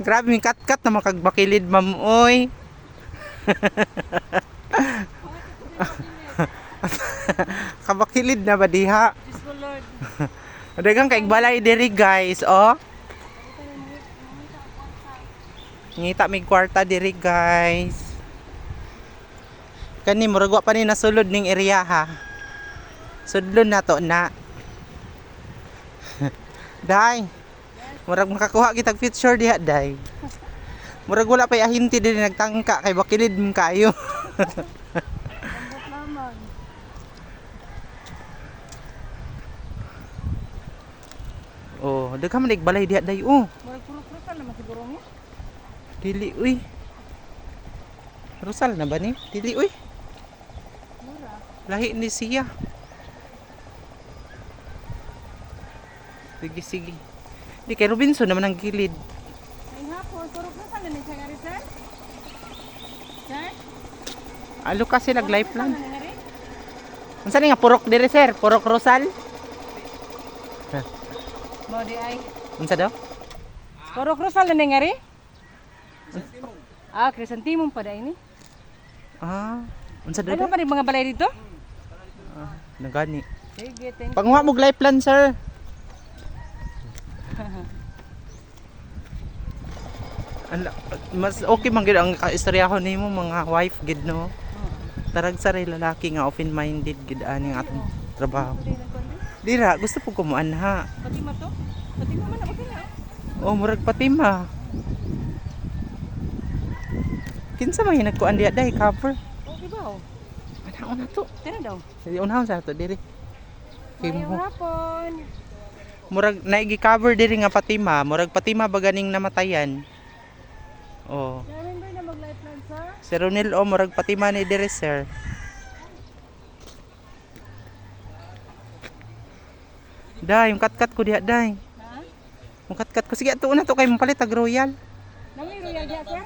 Grabe yung kat-kat na makagbakilid ma'am oy. Kabakilid na ba diha? Diyos ko Lord. Dagang kaigbalay diri guys, oh. Ngita may kwarta diri guys. Kani murag wa pa ni nasulod ning area ha. Sudlon na to na. Day. Murag makakuha kitag picture diha day. Murag wala pa ahinti diri nagtangka kay bakilid man kayo. Lambot naman. Oh, daghan man igbalay diha day oh. Murag puro-puro naman siguro mo. Dili uy. Rusal na ba ni? Dili uy. Mura. Lahi ni siya. Sige sige. Di kay Robinson naman ang gilid. Ay hapon, puro-puro na ni siya ngari sir. Sir? Alo kasi nag life Puro-puro lang. na ngari? Unsa ni nga purok diri sir? Purok Rosal? Mo di ay. Unsa daw? Puro-puro na ni ngari? Ah, Crisantimum pa dai ni. Ah, unsa daw? Ano pa rin mga balay dito? Ah, nagani. Sige, thank you. Panguha mo life plan sir. Mas okay man gid ang istoryaho nimo mga wife gid no. Tarag sa ray lalaki nga open minded gid ani ang atong trabaho. Dira gusto po kumuan ha. Pati mo to? Pati mo man okay na. Oh murag patima. Kinsa man hinagkuan diha day cover. Okay ba? Oh? Ana na to. Tara daw. Di unahon sa to diri. Kay Mayong mo hapon. murag naigi cover diri nga patima, murag patima ba ganing namatayan. Oh. Namin ba na mag-life plan sir? Si Ronel o murag patima ni diri sir. Day, yung kat-kat ko diha day. Ha? Yung kat-kat ko sige ato na to kay mapalit ag royal. Nami royal diya sir?